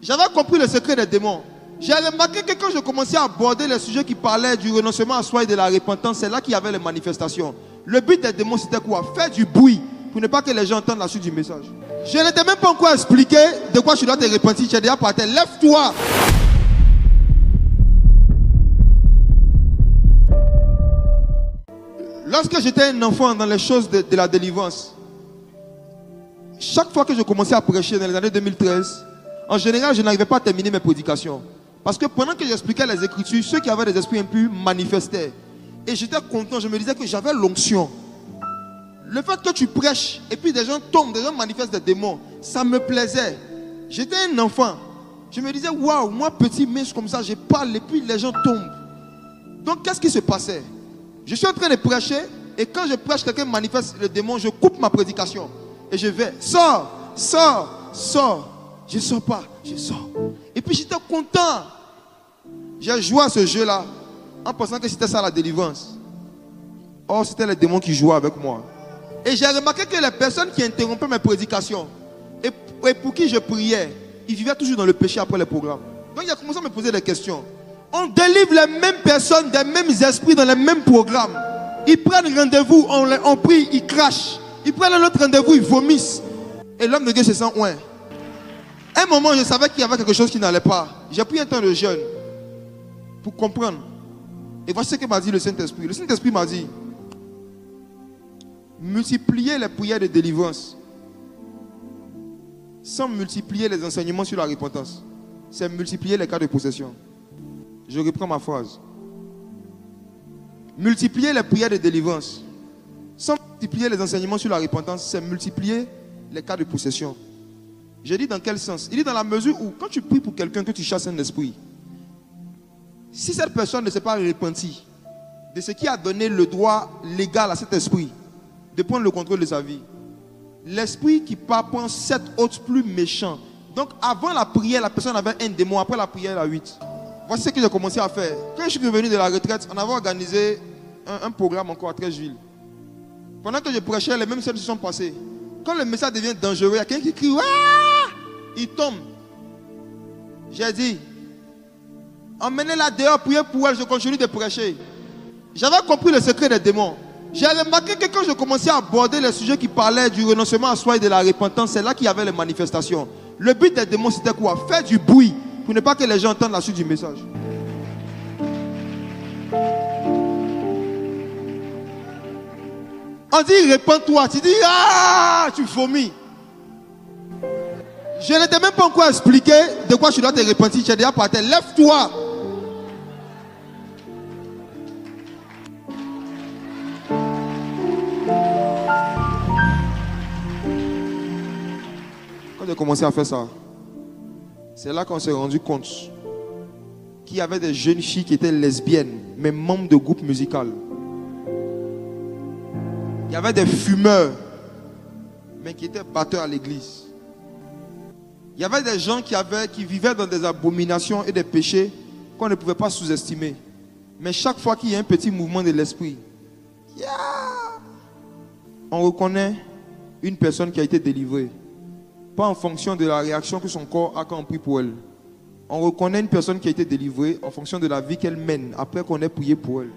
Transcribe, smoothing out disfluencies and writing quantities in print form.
J'avais compris le secret des démons. J'ai remarqué que quand je commençais à aborder les sujets qui parlaient du renoncement à soi et de la repentance, c'est là qu'il y avait les manifestations. Le but des démons, c'était quoi? Faire du bruit pour ne pas que les gens entendent la suite du message. Je ne t'ai même pas encore expliqué de quoi tu dois te repentir. Tu es déjà par terre. Lève-toi. Lorsque j'étais un enfant dans les choses de la délivrance, chaque fois que je commençais à prêcher dans les années 2013, en général, je n'arrivais pas à terminer mes prédications. Parce que pendant que j'expliquais les Écritures, ceux qui avaient des esprits impurs manifestaient. Et j'étais content, je me disais que j'avais l'onction. Le fait que tu prêches et puis des gens tombent, des gens manifestent des démons, ça me plaisait. J'étais un enfant. Je me disais, waouh, moi petit mince comme ça, je parle et puis les gens tombent. Donc qu'est-ce qui se passait? Je suis en train de prêcher et quand je prêche, quelqu'un manifeste le démon, je coupe ma prédication. Et je vais, sors, sors, sors. Je ne sors pas, je sors. Et puis j'étais content. J'ai joué à ce jeu-là en pensant que c'était ça la délivrance. Or, c'était les démons qui jouaient avec moi. Et j'ai remarqué que les personnes qui interrompaient mes prédications et pour qui je priais, ils vivaient toujours dans le péché après les programmes. Donc il a commencé à me poser des questions. On délivre les mêmes personnes, des mêmes esprits dans les mêmes programmes. Ils prennent rendez-vous, on prie, ils crachent. Ils prennent un autre rendez-vous, ils vomissent. Et l'homme de Dieu se sent ouin. À un moment, je savais qu'il y avait quelque chose qui n'allait pas. J'ai pris un temps de jeûne pour comprendre. Et voici ce que m'a dit le Saint-Esprit. Le Saint-Esprit m'a dit, multiplier les prières de délivrance sans multiplier les enseignements sur la repentance, c'est multiplier les cas de possession. Je reprends ma phrase. Multiplier les prières de délivrance sans multiplier les enseignements sur la repentance, c'est multiplier les cas de possession. J'ai dit dans quel sens? Il dit dans la mesure où quand tu pries pour quelqu'un, que tu chasses un esprit, si cette personne ne s'est pas repentie de ce qui a donné le droit légal à cet esprit de prendre le contrôle de sa vie, l'esprit qui part prend 7 autres plus méchants. Donc avant la prière, la personne avait un démon, après la prière, elle a 8. Voici ce que j'ai commencé à faire. Quand je suis revenu de la retraite, on avait organisé un programme encore à Trècheville. Pendant que je prêchais, les mêmes scènes se sont passées. Quand le message devient dangereux, il y a quelqu'un qui crie, Wouah! Il tombe. J'ai dit, emmenez-la dehors, priez pour elle, je continue de prêcher. J'avais compris le secret des démons. J'ai remarqué que quand je commençais à aborder les sujets qui parlaient du renoncement à soi et de la repentance, c'est là qu'il y avait les manifestations. Le but des démons, c'était quoi? Faire du bruit pour ne pas que les gens entendent la suite du message. On dit répands-toi, tu dis ah, tu vomis. Je ne t'ai même pas encore expliqué de quoi tu dois te repentir. Tu es déjà par terre. Lève-toi. Quand j'ai commencé à faire ça, c'est là qu'on s'est rendu compte qu'il y avait des jeunes filles qui étaient lesbiennes, mais membres de groupes musicaux. Il y avait des fumeurs, mais qui étaient batteurs à l'église. Il y avait des gens qui vivaient dans des abominations et des péchés qu'on ne pouvait pas sous-estimer. Mais chaque fois qu'il y a un petit mouvement de l'esprit, on reconnaît une personne qui a été délivrée. Pas en fonction de la réaction que son corps a quand on prie pour elle. On reconnaît une personne qui a été délivrée en fonction de la vie qu'elle mène après qu'on ait prié pour elle.